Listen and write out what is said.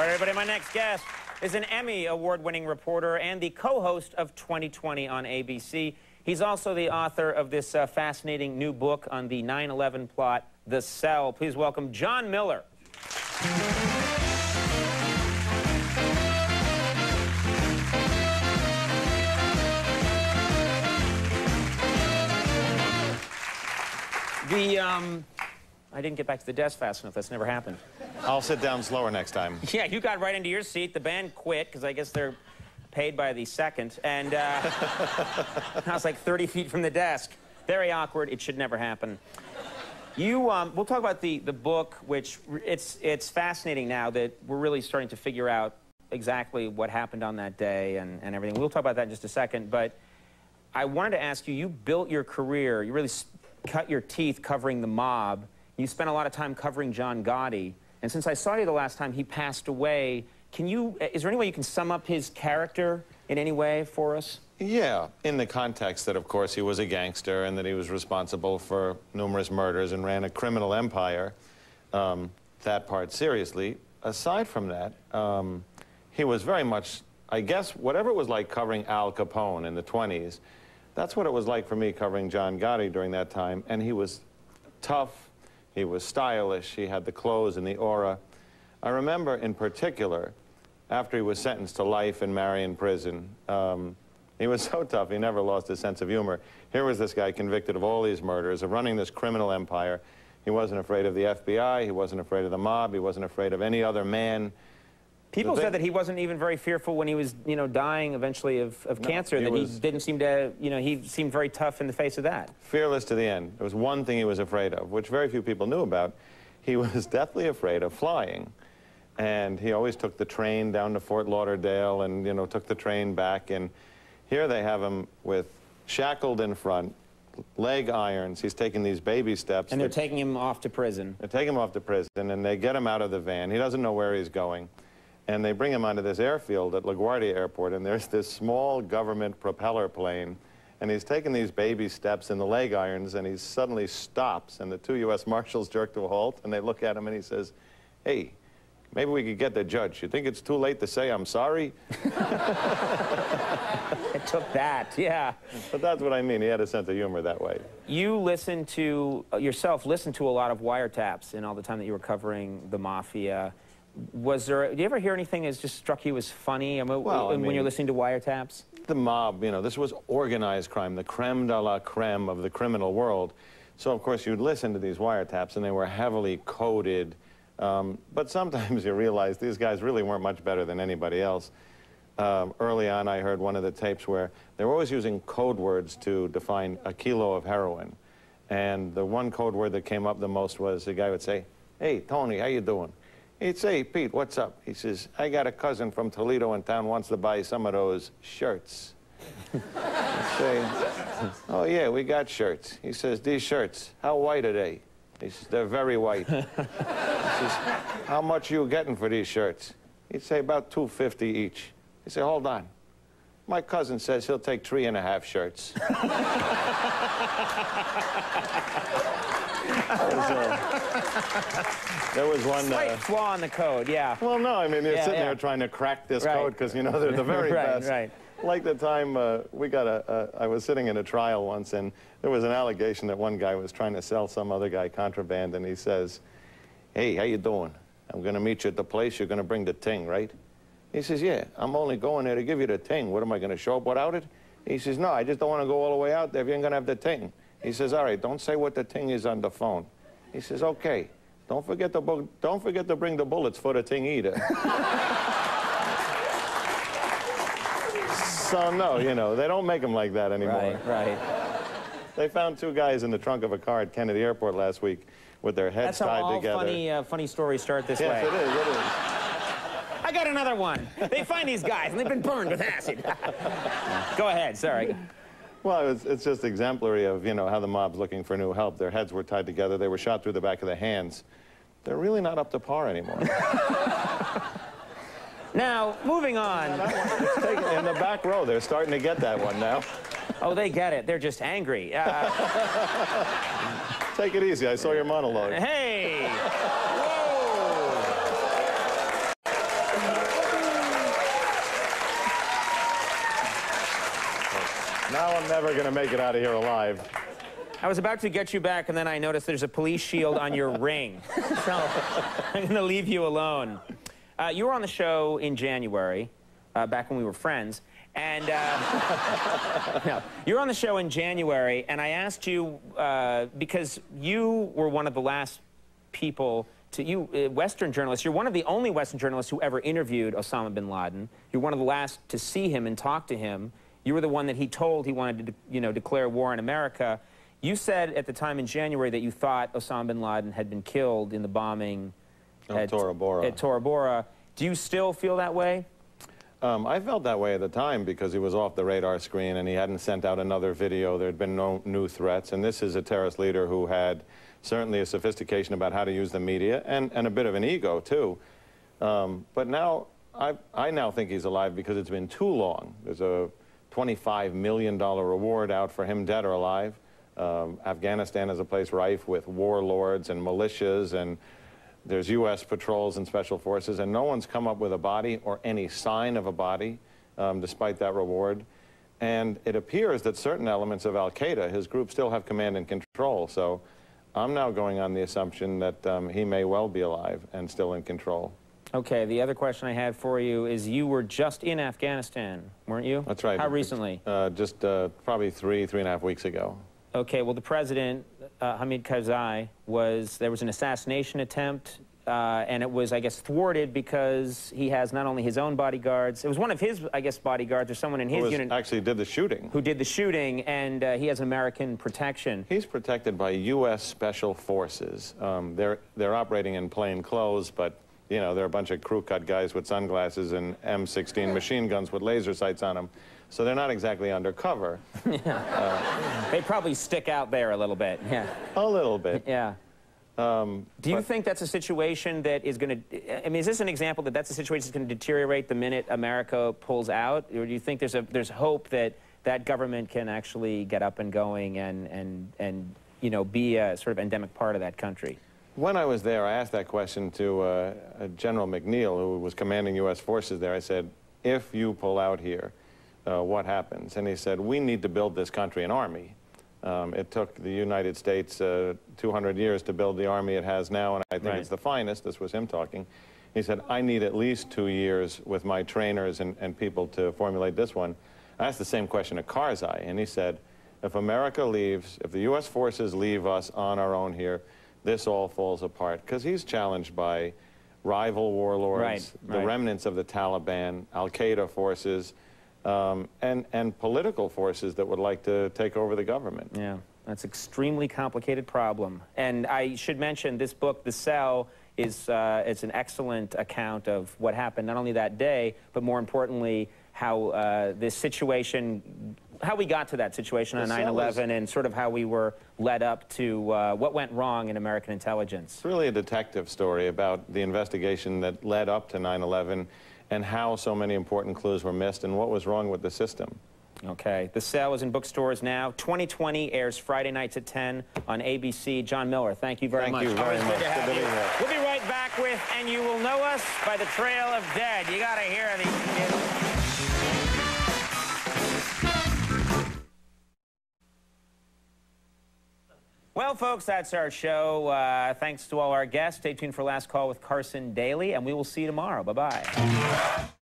right, everybody, my next guest is an Emmy award-winning reporter and the co-host of 2020 on ABC. He's also the author of this fascinating new book on the 9/11 plot, The Cell. Please welcome John Miller. I didn't get back to the desk fast enough. That's never happened. I'll sit down slower next time. Yeah, you got right into your seat. The band quit, because I guess they're paid by the second. And I was like 30 feet from the desk. Very awkward. It should never happen. We'll talk about the book, which it's fascinating now that we're really starting to figure out exactly what happened on that day and everything. We'll talk about that in just a second. But I wanted to ask you, you built your career, you really cut your teeth covering the mob. You spent a lot of time covering John Gotti. And since I saw you the last time, he passed away. Is there any way you can sum up his character in any way for us? Yeah, in the context that, of course, he was a gangster and that he was responsible for numerous murders and ran a criminal empire. That part seriously. Aside from that, he was very much, I guess, whatever it was like covering Al Capone in the 20s, that's what it was like for me covering John Gotti during that time. And he was tough. He was stylish. He had the clothes and the aura. I remember, in particular, after he was sentenced to life in Marion prison, he was so tough, he never lost his sense of humor. Here was this guy convicted of all these murders, of running this criminal empire. He wasn't afraid of the FBI. He wasn't afraid of the mob. He wasn't afraid of any other man. People said that he wasn't even very fearful when he was, dying eventually of cancer, that he didn't seem to, he seemed very tough in the face of that. Fearless to the end. There was one thing he was afraid of, which very few people knew about. He was deathly afraid of flying. And he always took the train down to Fort Lauderdale and, took the train back. And here they have him with shackled in front, leg irons. He's taking these baby steps. And they're taking him off to prison. They take him off to prison, and they get him out of the van. He doesn't know where he's going. And they bring him onto this airfield at LaGuardia Airport, and there's this small government propeller plane, and he's taking these baby steps in the leg irons, and he suddenly stops, and the two U.S. Marshals jerk to a halt, and they look at him, and he says, "Hey, maybe we could get the judge. You think it's too late to say I'm sorry?" It took that, yeah. But that's what I mean. He had a sense of humor that way. You listened to, yourself listened to a lot of wiretaps in all the time that you were covering the mafia. Do you ever hear anything that just struck you as funny when you're listening to wiretaps? The mob, this was organized crime, the creme de la creme of the criminal world. So, of course, you'd listen to these wiretaps, and they were heavily coded. But sometimes you realize these guys really weren't much better than anybody else. Early on, I heard one of the tapes where they were always using code words to define a kilo of heroin. And the one code word that came up the most was the guy would say, "Hey, Tony, how you doing?" He'd say, "Hey, Pete, what's up?" He says, "I got a cousin from Toledo in town wants to buy some of those shirts." I'd say, "Oh, yeah, we got shirts." He says, "These shirts, how white are they?" He says, "They're very white." He says, "How much are you getting for these shirts?" He'd say, "About $2.50 each." He'd say, "Hold on. My cousin says he'll take 3.5 shirts." There was one... Slight flaw in the code, yeah. Well, no, I mean, you're sitting there trying to crack this code because, they're the very best. Right. Like the time I was sitting in a trial once, and there was an allegation that one guy was trying to sell some other guy contraband, and he says, "Hey, how you doing? I'm going to meet you at the place. You're going to bring the ting, right?" He says, "Yeah, I'm only going there to give you the ting. What, am I going to show up without it?" He says, "No, I just don't want to go all the way out there if you ain't going to have the ting." He says, "All right, don't say what the ting is on the phone." He says, "Okay, don't forget to bring the bullets for the ting either." So no, they don't make them like that anymore. Right. They found two guys in the trunk of a car at Kennedy Airport last week with their heads tied together. That's how all funny stories start this way. Yes, it is. I got another one. They find these guys, and they've been burned with acid. Go ahead, sorry. Well, it's just exemplary of, how the mob's looking for new help. Their heads were tied together. They were shot through the back of the hands. They're really not up to par anymore. Now, moving on. In the back row, they're starting to get that one now. Oh, they get it. They're just angry. Take it easy. I saw your monologue. Hey! Whoa! Now I'm never going to make it out of here alive. I was about to get you back, and then I noticed there's a police shield on your ring. So I'm going to leave you alone. You were on the show in January, back when we were friends. And no, you were on the show in January, and I asked you, because you were one of the last people Western journalists, you're one of the only Western journalists who ever interviewed Osama bin Laden. You're one of the last to see him and talk to him. You were the one that he told he wanted to, declare war on America. You said at the time in January that you thought Osama bin Laden had been killed in the bombing at Tora Bora. Do you still feel that way? I felt that way at the time because he was off the radar screen and he hadn't sent out another video. There had been no new threats. And this is a terrorist leader who had certainly a sophistication about how to use the media and a bit of an ego, too. But now, I now think he's alive because it's been too long. There's a $25 million reward out for him, dead or alive. Afghanistan is a place rife with warlords and militias, and there's U.S. patrols and special forces, and no one's come up with a body or any sign of a body, despite that reward. And it appears that certain elements of al-Qaeda, his group, still have command and control. So I'm now going on the assumption that he may well be alive and still in control. Okay, the other question I had for you is you were just in Afghanistan, weren't you? That's right. How recently? Just probably three and a half weeks ago. Okay, well, the president, Hamid Karzai, there was an assassination attempt, and it was, I guess, thwarted because he has not only his own bodyguards, it was one of his, I guess, bodyguards or someone in his unit. Actually did the shooting. Who did the shooting, and he has American protection. He's protected by U.S. Special Forces. They're operating in plain clothes, but, they're a bunch of crew-cut guys with sunglasses and M16 machine guns with laser sights on them. So they're not exactly undercover. Yeah. They probably stick out there a little bit. Yeah. A little bit. Yeah. Do you think that's a situation that is going to... I mean, is this an example that that's a situation that's going to deteriorate the minute America pulls out? Or do you think there's hope that that government can actually get up and going and be a sort of endemic part of that country? When I was there, I asked that question to General McNeil, who was commanding U.S. forces there. I said, if you pull out here, what happens? And he said, we need to build this country an army. It took the United States 200 years to build the army it has now, and I think it's the finest. This was him talking. He said, I need at least 2 years with my trainers and people to formulate this one. I asked the same question to Karzai, and he said, if America leaves, if the U.S. forces leave us on our own here, this all falls apart. Because he's challenged by rival warlords, the remnants of the Taliban, al-Qaeda forces, and political forces that would like to take over the government. Yeah, that's an extremely complicated problem. And I should mention this book, The Cell, is it's an excellent account of what happened not only that day, but more importantly, how this situation, how we got to that situation on 9/11 and sort of how we were led up to what went wrong in American intelligence. It's really a detective story about the investigation that led up to 9/11 and how so many important clues were missed and what was wrong with the system. Okay. The Cell is in bookstores now. 2020 airs Friday nights at 10 on ABC. John Miller, thank you very much. Thank you very much. Good to have you. We'll be right back with And You Will Know Us by the Trail of Dead. You got to hear these kids. Well, folks, that's our show. Thanks to all our guests. Stay tuned for Last Call with Carson Daly, and we will see you tomorrow. Bye-bye.